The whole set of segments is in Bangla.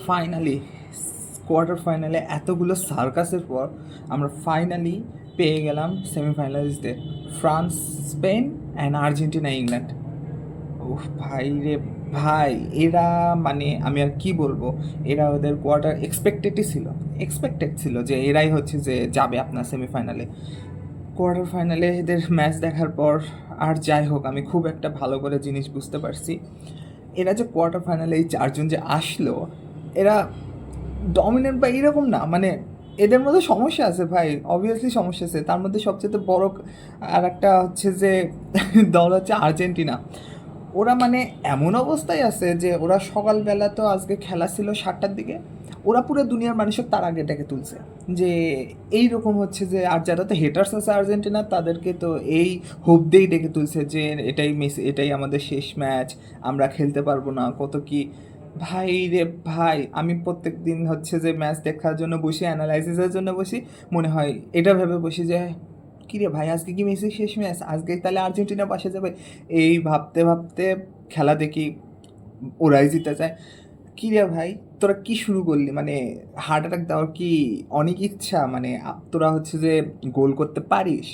ফাইনালি কোয়ার্টার ফাইনালে এতগুলো সার্কাসের পর আমরা ফাইনালি পেয়ে গেলাম সেমিফাইনালিস্টদের, France, Spain and Argentina, England. ওহ ভাই রে ভাই, এরা মানে আমি আর কি বলবো, এরা ওদের কোয়ার্টার এক্সপেক্টেড ছিল যে এরাই হচ্ছে যে যাবে আপনার সেমিফাইনালে। কোয়ার্টার ফাইনালে এদের ম্যাচ দেখার পর আর যাই হোক, আমি খুব একটা ভালো করে জিনিস বুঝতে পারছি। এরা যে কোয়ার্টার ফাইনালে এই চারজন যে আসলো, এরা ডমিনেন্ট বা এরকম না, মানে এদের মধ্যে সমস্যা আছে ভাই, অবভিয়াসলি সমস্যা আছে। তার মধ্যে সবচেয়ে বড় আর একটা হচ্ছে যে দল হচ্ছে আর্জেন্টিনা। ওরা মানে এমন অবস্থায় আছে যে ওরা সকালবেলা তো আজকে খেলা ছিল 7টার দিকে, ওরা পুরো দুনিয়ার মানুষের তার আগে ডেকে তুলছে যে এই রকম হচ্ছে যে, আর যারা তো হেটার্স আছে আর্জেন্টিনা তাদেরকে তো এই হোপ দিয়েই ডেকে তুলছে যে এটাই মেসি, এটাই আমাদের শেষ ম্যাচ, আমরা খেলতে পারবো না, কত কি। ভাই রে ভাই, আমি প্রত্যেক দিন হচ্ছে যে ম্যাচ দেখার জন্য বসি, অ্যানালাইসিসের জন্য বসি, মনে হয় এটা ভেবে বসি যে কী রে ভাই, আজকে কি মেসির শেষ ম্যাচ, আজকে তাহলে আর্জেন্টিনা পাশে যাবে। এই ভাবতে ভাবতে খেলা দেখি ওরাই জিতে যায়। কী রে ভাই, তোরা কি শুরু করলি, মানে হার্ট অ্যাটাক দেওয়ার কি অনেক ইচ্ছা, মানে তোরা হচ্ছে যে গোল করতে পারিস,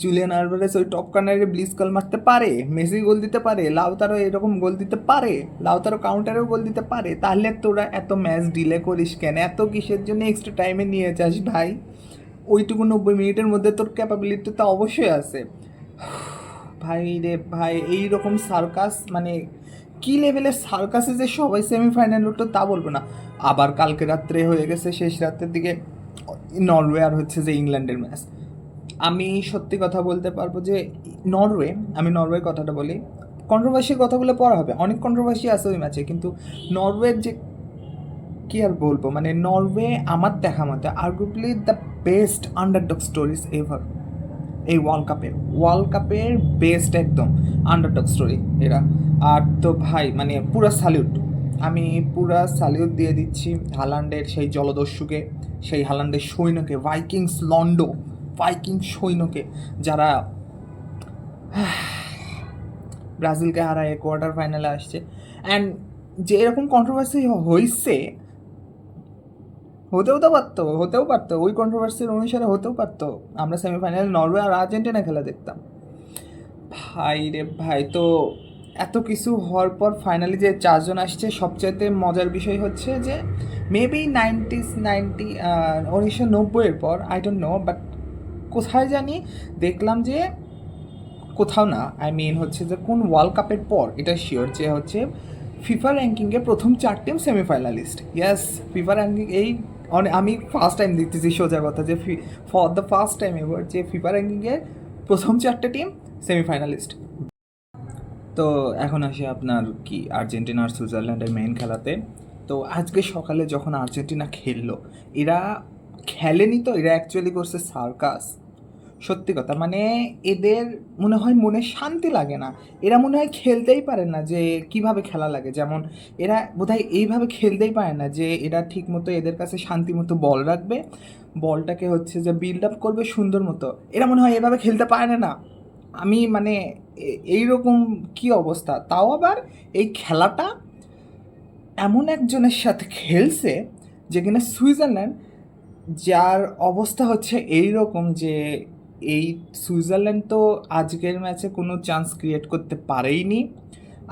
জুলিয়ান আলভারেজ ওই টপ কর্নারে ব্লিজ কল মারতে পারে, মেসি গোল দিতে পারে, লাউতারো এরকম গোল দিতে পারে, লাউতারো কাউন্টারেও গোল দিতে পারে, তাহলে তোরা এত ম্যাচ ডিলে করিস কেন, এত কিসের জন্য এক্সট্রা টাইমে নিয়ে যাস ভাই? ওইটুকু 90 মিনিটের মধ্যে তোর ক্যাপাবিলিটি তো অবশ্যই আছে। ভাই রে ভাই, এইরকম সার্কাস মানে কী লেভেলের সার্কাসে যে সবাই সেমিফাইনাল উঠলো তা বলবো না। আবার কালকে রাত্রে হয়ে গেছে শেষ রাতের দিকে নরওয়ে আর হচ্ছে যে ইংল্যান্ডের ম্যাচ। আমি সত্যি কথা বলতে পারবো যে নরওয়ে, আমি নরওয়ের কথাটা বলি, কন্ট্রোভার্সির কথাগুলো পড়া হবে, অনেক কন্ট্রোভার্সি আছে ওই ম্যাচে, কিন্তু নরওয়ের যে কী আর বলবো, মানে নরওয়ে আমার দেখা মতে arguably the best underdog stories ever. এই ওয়ার্ল্ড কাপের বেস্ট একদম আন্ডারডগ স্টোরি এরা। আর তো ভাই মানে পুরা স্যালিউট, আমি পুরা স্যালিউট দিয়ে দিচ্ছি হালান্ডের সেই জলদস্যুকে, সেই হালান্ডের সৈন্যকে, ভাইকিং সৈন্যকে, যারা ব্রাজিলকে হারায় কোয়ার্টার ফাইনালে আসছে। অ্যান্ড যে এরকম কন্ট্রোভার্সি হয়েছে, হতেও পারতো ওই কন্ট্রোভার্সির অনুসারে হতেও পারতো আমরা সেমিফাইনালে নরওয়ে আর আর্জেন্টিনা খেলা দেখতাম। ভাই রে ভাই, তো এত কিছু হওয়ার পর ফাইনালি যে চারজন আসছে, সবচাইতে মজার বিষয় হচ্ছে যে মেবি 1990-এর পর, আই ডোন্ট নো, বাট কোথায় জানি দেখলাম যে, কোথাও না, আই মিন হচ্ছে যে কোন ওয়ার্ল্ড কাপের পর, এটা শিওর যে হচ্ছে ফিফা র্যাঙ্কিংয়ে প্রথম 4 টিম সেমিফাইনালিস্ট। ইয়াস, ফিফা র্যাঙ্কিং এই আমি ফার্স্ট টাইম দেখতেছি সোজা কথা যে ফর দ্য ফার্স্ট টাইম এবার যে ফিফা র্যাঙ্কিংয়ে প্রথম 4টে টিম সেমিফাইনালিস্ট। তো এখন আসি আপনার কি আর্জেন্টিনা আর সুইজারল্যান্ডের মেইন খেলাতে। তো আজকে সকালে যখন আর্জেন্টিনা খেললো, এরা খেলেনি তো, এরা অ্যাকচুয়ালি করছে সার্কাস। সত্যি কথা, মানে এদের মনে হয় মনে শান্তি লাগে না, এরা মনে হয় খেলতেই পারে না যে কিভাবে খেলা লাগে। যেমন এরা বোধহয় এইভাবে খেলতেই পারে না যে এরা ঠিক মতো এদের কাছে শান্তি মতো বল রাখবে, বলটাকে হচ্ছে যে বিল্ড আপ করবে সুন্দর মতো, এরা মনে হয় এভাবে খেলতে পারে না। আমি মানে এইরকম কি অবস্থা, তাও আবার এই খেলাটা এমন একজনের সাথে খেলছে যে কিনা সুইজারল্যান্ড, যার অবস্থা হচ্ছে এই রকম যে এই সুইজারল্যান্ড তো আজকের ম্যাচে কোনো চান্স ক্রিয়েট করতে পারেইনি,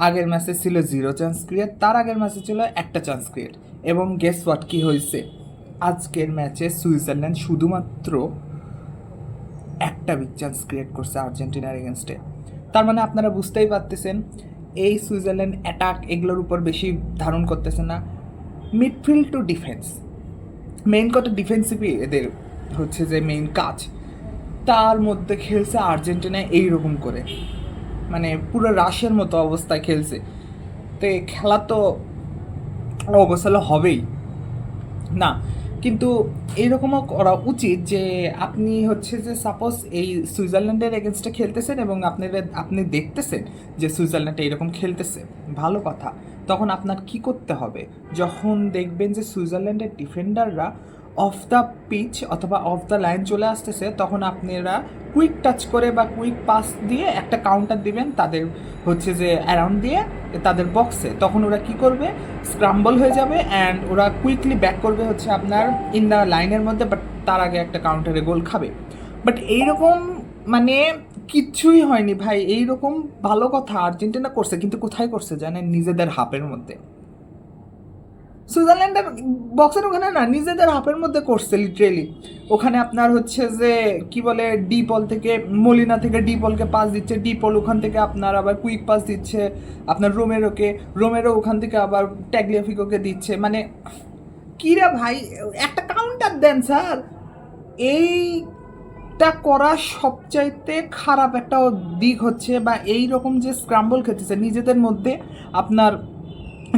আগের ম্যাচে ছিল 0 চান্স ক্রিয়েট, তার আগের ম্যাচে ছিল একটা চান্স ক্রিয়েট, এবং গেস হোয়াট কী হয়েছে, আজকের ম্যাচে সুইজারল্যান্ড শুধুমাত্র একটা বিগ চান্স ক্রিয়েট করছে আর্জেন্টিনার এগেনস্টে। তার মানে আপনারা বুঝতেই পারতেছেন এই সুইজারল্যান্ড অ্যাটাক এগুলোর উপর বেশি ধারণ করতেছে না, মিডফিল্ড টু ডিফেন্স, মেইন কথা ডিফেন্সিভই এদের হচ্ছে যে মেইন কাজ, তার মধ্যে খেলছে আর্জেন্টিনা এইরকম করে, মানে পুরো রাশের মতো অবস্থায় খেলছে। তো এই খেলা তো অবসালে হবেই না, কিন্তু এইরকমও করা উচিত যে আপনি হচ্ছে যে সাপোজ এই সুইজারল্যান্ডের এগেনস্টে খেলতেছেন এবং আপনি দেখতেছেন যে সুইজারল্যান্ড এইরকম খেলতেছে, ভালো কথা, তখন আপনার কি করতে হবে, যখন দেখবেন যে সুইজারল্যান্ডের ডিফেন্ডাররা অফ দ্য পিচ অথবা অফ দ্য লাইন চলে আসতেছে, তখন আপনারা কুইক টাচ করে বা কুইক পাস দিয়ে একটা কাউন্টার দিবেন তাদের হচ্ছে যে অ্যারাউন্ড দিয়ে তাদের বক্সে, তখন ওরা কি করবে, স্ক্রাম্বল হয়ে যাবে অ্যান্ড ওরা কুইকলি ব্যাক করবে হচ্ছে আপনার ইন দ্য লাইনের মধ্যে, বাট তার আগে একটা কাউন্টারে গোল খাবে। বাট এইরকম মানে কিচ্ছুই হয়নি ভাই। এইরকম ভালো কথা আর্জেন্টিনা করছে, কিন্তু কোথায় করছে জানেন? নিজেদের হাফের মধ্যে। সুইজারল্যান্ডের বক্সের ওখানে না, নিজেদের হাফের মধ্যে করছে লিটারেলি। ওখানে আপনার হচ্ছে যে কি বলে, ডিপল থেকে মলিনা থেকে ডিপলকে পাস দিচ্ছে, ডিপল ওখান থেকে আপনার আবার কুইক পাস দিচ্ছে আপনার রোমেরোকে, রোমেরো ওখান থেকে আবার ট্যাগলিয়াফিকোকে দিচ্ছে। মানে কিরা ভাই, একটা কাউন্টার দেন স্যার। এইটা করা সবচাইতে খারাপ একটা দিক হচ্ছে, বা এই রকম যে স্ক্রাম্বল খেতেছে নিজেদের মধ্যে আপনার,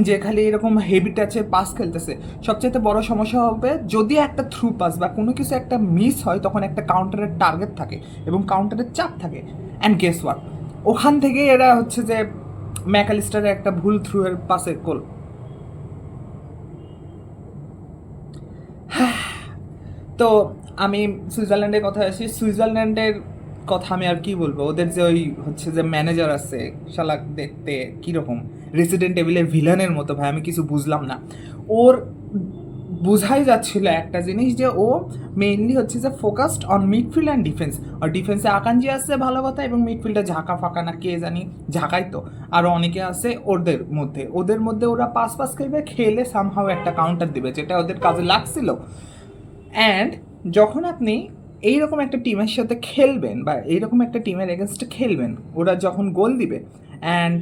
যে খালি এরকম হেভি টাচের পাস খেলতেছে, সবচেয়ে বড় সমস্যা হবে যদি একটা থ্রু পাস বা কোনো কিছু একটা মিস হয়, তখন একটা কাউন্টারের টার্গেট থাকে এবং কাউন্টারের চাপ থাকে। অ্যান্ড গেস ওয়াট, ওখান থেকে এরা হচ্ছে যে ম্যাকালিস্টারের একটা ভুল থ্রু এর পাসের গোল। তো আমি সুইজারল্যান্ডের কথা আসি। সুইজারল্যান্ডের কথা আমি আর কি বলবো, ওদের যে ওই হচ্ছে যে ম্যানেজার আছে, শালা দেখতে কীরকম রেসিডেন্ট এভিলের ভিলেনের মতো ভাই, আমি কিছু বুঝলাম না। ওর বোঝাই যাচ্ছিল একটা জিনিস যে ও মেইনলি হচ্ছে যে focused on midfield and defence. আর ডিফেন্সে আকাঞ্জি আসছে ভালো কথা, এবং মিডফিল্ডে ঝাঁকা ফাঁকা না কে জানি ঝাঁকাই তো আরও অনেকে আছে ওদের মধ্যে ওরা পাস খেলবে, খেলে সামহাও একটা কাউন্টার দিবে, যেটা ওদের কাজে লাগছিল। অ্যান্ড যখন আপনি এইরকম একটা টিমের সাথে খেলবেন বা এইরকম একটা টিমের এগেনস্টে খেলবেন, ওরা যখন গোল দিবে অ্যান্ড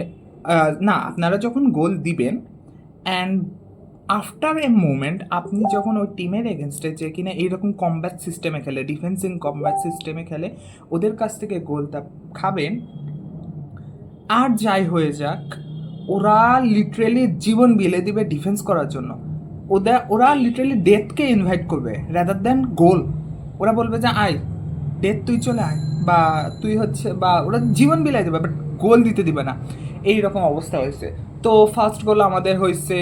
না, আপনারা যখন গোল দিবেন অ্যান্ড আফটার এ মোমেন্ট আপনি যখন ওই টিমের এগেনস্টে যে কিনা এইরকম কমব্যাট সিস্টেমে খেলে, ডিফেন্সিং কমব্যাট সিস্টেমে খেলে, ওদের কাছ থেকে গোলটা খাবেন, আর যাই হয়ে যাক, ওরা লিটারেলি জীবন বিলে দিবে ডিফেন্স করার জন্য। ওরা লিটারেলি ডেথকে ইনভাইট করবে রাদার দ্যান গোল। ওরা বলবে যে আয় ডেথ, তুই চলে আয়, বা তুই হচ্ছে, বা ওরা জীবন বিলাই দেবে, বাট গোল দিতে দিবে না। এই রকম অবস্থা হয়েছে। তো ফার্স্ট গোল আমাদের হয়েছে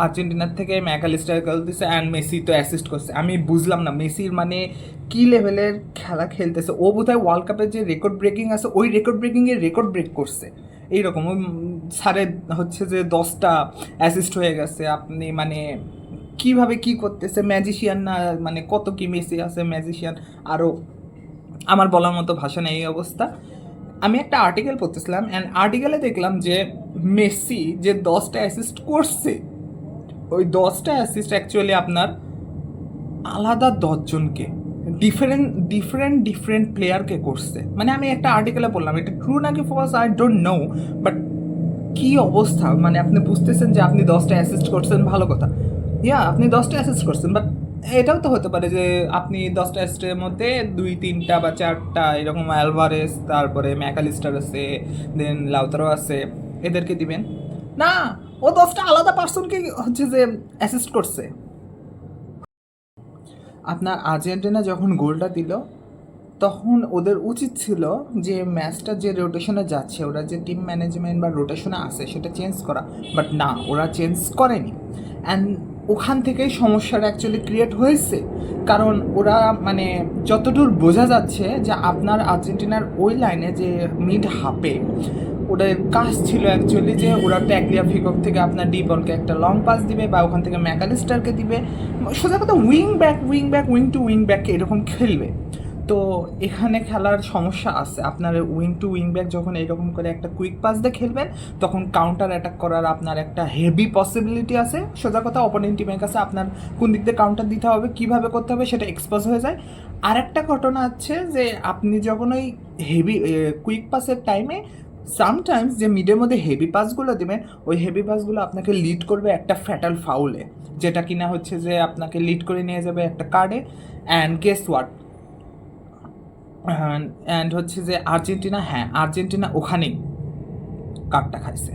আর্জেন্টিনার থেকে, ম্যাকালিস্টার গোল দিছে অ্যান্ড মেসি তো অ্যাসিস্ট করছে। আমি বুঝলাম না মেসির মানে কী লেভেলের খেলা খেলতেছে। ও বোধহয় ওয়ার্ল্ড কাপের যে রেকর্ড ব্রেকিং আছে, ওই রেকর্ড ব্রেকিংয়ের রেকর্ড ব্রেক করছে। এইরকম ওই সাড়ে হচ্ছে যে 10টা অ্যাসিস্ট হয়ে গেছে। আপনি মানে কিভাবে কি করতেছে, ম্যাজিশিয়ান না, মানে কত কি মেসি আছে ম্যাজিশিয়ান। আরও আমার বলার মতো ভাষা নেই, এই অবস্থা। আমি একটা আর্টিকেল পড়তেছিলাম অ্যান্ড আর্টিকেলে দেখলাম যে মেসি যে 10টা অ্যাসিস্ট করছে, ওই 10টা অ্যাসিস্ট অ্যাকচুয়ালি আপনার আলাদা 10জনকে ডিফারেন্ট প্লেয়ারকে করছে। মানে আমি একটা আর্টিকেলে বললাম, এটা ট্রু নাকি false I don't know, but কী অবস্থা, মানে আপনি বুঝতেছেন যে আপনি 10টা অ্যাসিস্ট করছেন, ভালো কথা, আপনি 10টা অ্যাসিস্ট করছেন, বাট এটাও তো হতে পারে যে আপনি 10টা অ্যাসিস্টের মধ্যে 2-3টা বা 4টা এরকম অ্যালভারেস, তারপরে ম্যাকালিস্টার আছে, দেন লাউতারো আছে, এদেরকে দিবেন না। ও 10টা আলাদা পার্সনকে হচ্ছে যে অ্যাসিস্ট করছে। আপনার আর্জেন্টিনা যখন গোলটা দিল, তখন ওদের উচিত ছিল যে ম্যাচটা যে রোটেশনে যাচ্ছে, ওরা যে টিম ম্যানেজমেন্ট বা রোটেশনে আসে সেটা চেঞ্জ করা, বাট না, ওরা চেঞ্জ করেনি। অ্যান্ড ওখান থেকেই সমস্যাটা অ্যাকচুয়ালি ক্রিয়েট হয়েছে। কারণ ওরা মানে যতদূর বোঝা যাচ্ছে যে আপনার আর্জেন্টিনার ওই লাইনে যে মিড হাফে ওদের কাজ ছিল অ্যাকচুয়ালি যে ওরা ট্যাগলিয়াফিকো থেকে আপনার ডিপলকে একটা লং পাস দিবে, বা ওখান থেকে ম্যাকালিস্টারকে দিবে, সোজা কথা উইং টু উইং ব্যাককে এরকম খেলবে। তো এখানে খেলার সমস্যা আছে। আপনার উইং টু উইং ব্যাক যখন এইরকম করে একটা কুইক পাস দিয়ে খেলবেন, তখন কাউন্টার অ্যাটাক করার আপনার একটা হেভি পসিবিলিটি আছে। সোজা কথা অপোনেন্ট টিমের কাছে আপনার কোন দিক দিয়ে কাউন্টার দিতে হবে, কীভাবে করতে হবে, সেটা এক্সপোজ হয়ে যায়। আর একটা ঘটনা আছে যে আপনি যখন ওই হেভি কুইক পাসের টাইমে সামটাইমস যে মিডের মধ্যে হেভি পাসগুলো দেবেন, ওই হেভি পাসগুলো আপনাকে লিড করবে একটা ফ্যাটাল ফাউলে, যেটা কিনা হচ্ছে যে আপনাকে লিড করে নিয়ে যাবে একটা কার্ডে। অ্যান্ড গেস হোয়াট, অ্যান্ড হচ্ছে যে আর্জেন্টিনা ওখানেই কার্ডটা খাইছে।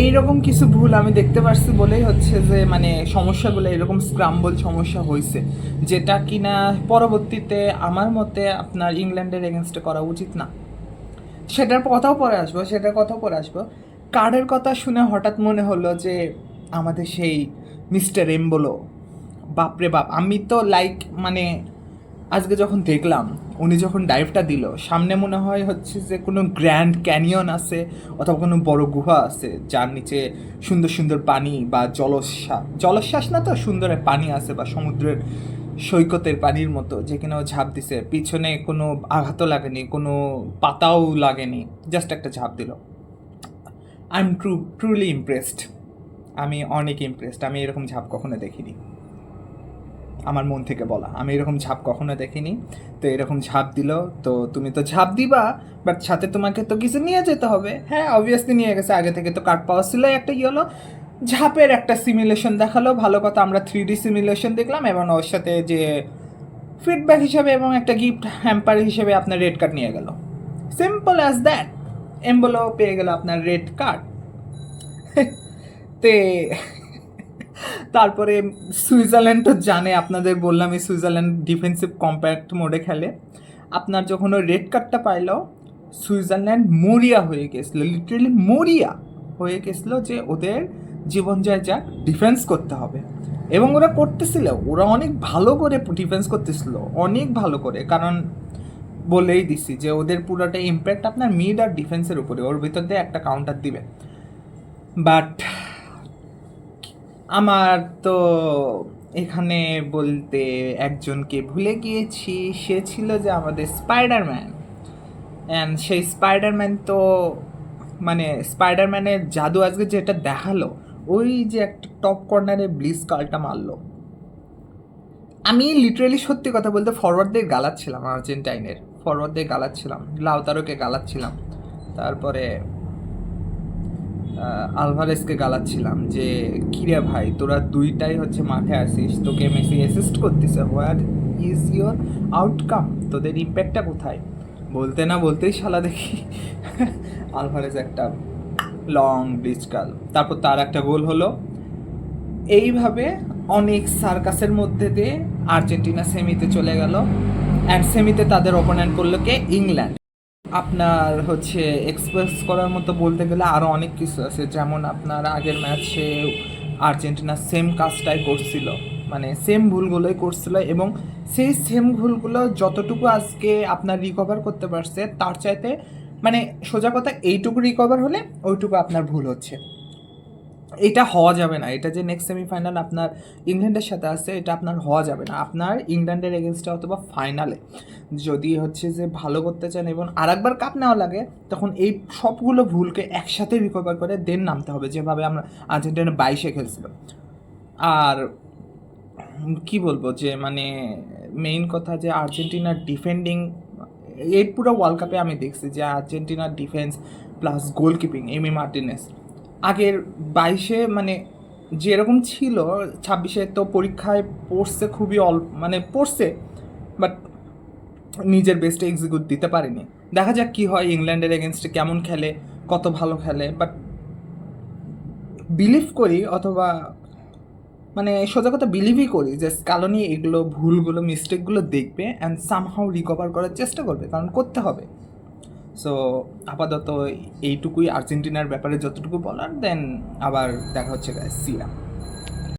এইরকম কিছু ভুল আমি দেখতে পারছি বলেই হচ্ছে যে মানে সমস্যাগুলো এরকম স্ক্রাম্বল সমস্যা হয়েছে, যেটা কিনা পরবর্তীতে আমার মতে আপনার ইংল্যান্ডের এগেনস্টে করা উচিত না। সেটার কথাও পরে আসবো। কার্ডের কথা শুনে হঠাৎ মনে হলো যে আমাদের সেই মিস্টার এমবোলো বাপরে বাপ, আমি তো লাইক মানে আজকে যখন দেখলাম উনি যখন ডাইভটা দিল, সামনে মনে হয় হচ্ছে যে কোনো গ্র্যান্ড ক্যানিয়ন আছে অথবা কোনো বড় গুহা আছে যার নিচে সুন্দর সুন্দর পানি বা জলোচ্ছ্বাস না তো সুন্দর এক পানি আছে, বা সমুদ্রের সৈকতের পানির মতো, যে কিনা ও ঝাঁপ দিছে, পিছনে কোনো আঘাতও লাগেনি, কোনো পাতাও লাগেনি, জাস্ট একটা ঝাঁপ দিল। I am truly impressed. আমি অনেক ইমপ্রেসড। আমি এরকম ঝাঁপ কখনো দেখিনি, আমার মন থেকে বলা, আমি এরকম ঝাঁপ কখনো দেখিনি। তো এরকম ঝাঁপ দিল, তো তুমি তো ঝাঁপ দিবা, বাট সাথে তোমাকে তো কিছু নিয়ে যেতে হবে। হ্যাঁ, অবভিয়াসলি নিয়ে গেছে, আগে থেকে তো কার্ড পাওয়া ছিল। একটা কি হলো, ঝাঁপের একটা সিমুলেশন দেখালো, ভালো কথা, আমরা 3D সিমুলেশন দেখলাম, এবং ওর সাথে যে ফিডব্যাক হিসাবে এবং একটা গিফট হ্যাম্পার হিসেবে আপনার রেড কার্ড নিয়ে গেল। Simple as that. এমবলো পেয়ে গেল আপনার রেড কার্ড। তে তারপরে সুইজারল্যান্ড তো জানে, আপনাদের বললাম এই সুইজারল্যান্ড ডিফেন্সিভ কম্প্যাক্ট মোডে খেলে। আপনার যখন ওই রেড কার্ডটা পাইল, সুইজারল্যান্ড মরিয়া হয়ে গেছিলো, লিটারেলি মরিয়া হয়ে গেছিলো যে ওদের জীবন যায় যাক, ডিফেন্স করতে হবে। এবং ওরা করতেছিল, ওরা অনেক ভালো করে ডিফেন্স করতেছিল, অনেক ভালো করে, কারণ বলেই দিছি যে ওদের পুরোটা ইম্প্যাক্ট আপনার মিড আর ডিফেন্সের উপরে, ওর ভিতর দিয়ে একটা কাউন্টার দিবে। বাট আমার তো এখানে বলতে একজনকে ভুলে গিয়েছি, সে ছিল যে আমাদের স্পাইডারম্যান। অ্যান্ড সেই স্পাইডারম্যান তো মানে স্পাইডারম্যানের জাদু আজকে যেটা দেখালো, ওই যে একটা টপ কর্নারে ব্লিস কালটা মারলো, আমি লিটারেলি সত্যি কথা বলতে ফরওয়ার্ড দিয়ে গালাচ্ছিলাম, আর্জেন্টাইনের ফরওয়ার্ড দিয়ে গালাচ্ছিলাম, লাউতারোকে গালাচ্ছিলাম, তারপরে আলভারেজকে গালাচ্ছিলাম যে কিরে ভাই, তোরা দুইটাই হচ্ছে মাঠে আসিস, তোকে মেসি অ্যাসিস্ট করতেছে, হোয়ার ইজ ইয়োর আউটকাম, তোদের ইম্প্যাক্টটা কোথায়? বলতে না বলতেই শালা দেখি আলভারেজ একটা লং ব্রিজকাল, তারপর তার একটা গোল হলো। এইভাবে অনেক সার্কাসের মধ্যে দিয়ে আর্জেন্টিনা সেমিতে চলে গেল, অ্যান্ড সেমিতে তাদের অপোনেন্ট করলো কে, ইংল্যান্ড। আপনার হচ্ছে এক্সপ্রেস করার মতো বলতে গেলে আরও অনেক কিছু আছে, যেমন আপনার আগের ম্যাচে আর্জেন্টিনা সেম কাজটাই করছিল, মানে সেম ভুলগুলোই করছিল, এবং সেই সেম ভুলগুলো যতটুকু আজকে আপনার রিকভার করতে পারছে তার চাইতে, মানে সোজা কথা, এইটুকু রিকভার হলে ওইটুকু আপনার ভুল হচ্ছে। এটা হওয়া যাবে না, এটা যে নেক্সট সেমিফাইনাল আপনার ইংল্যান্ডের সাথে আছে, এটা আপনার হওয়া যাবে না। আপনার ইংল্যান্ডের এগেনস্টে অথবা ফাইনালে যদি হচ্ছে যে ভালো করতে চান এবং আরেকবার কাপ নেওয়া লাগে, তখন এই সবগুলো ভুলকে একসাথে রিকভার করে দেন নামতে হবে, যেভাবে আমরা আর্জেন্টিনা 22-এ খেলছিল। আর কি বলবো, যে মানে মেইন কথা যে আর্জেন্টিনার ডিফেন্ডিং, এই পুরো ওয়ার্ল্ড কাপে আমি দেখছি যে আর্জেন্টিনার ডিফেন্স প্লাস গোলকিপিং, এমি মার্টিনেস আগের 22-এ মানে যেরকম ছিল, 26-এ তো পরীক্ষায় পড়ছে খুবই মানে পড়ছে, বাট নিজের বেস্টে এক্সিকিউট দিতে পারেনি। দেখা যাক কি হয়, ইংল্যান্ডের এগেনস্টে কেমন খেলে, কত ভালো খেলে। বাট বিলিভ করি, অথবা মানে সোজা কথা বিলিভই করি যে স্কালোনি এগুলো ভুলগুলো মিস্টেকগুলো দেখবে অ্যান্ড সামহাউ রিকভার করার চেষ্টা করবে, কারণ করতে হবে। সো আপাতত এইটুকুই আর্জেন্টিনার ব্যাপারে যতটুকু বলার, দেন আবার দেখা হচ্ছে গাইস, সি ইউ।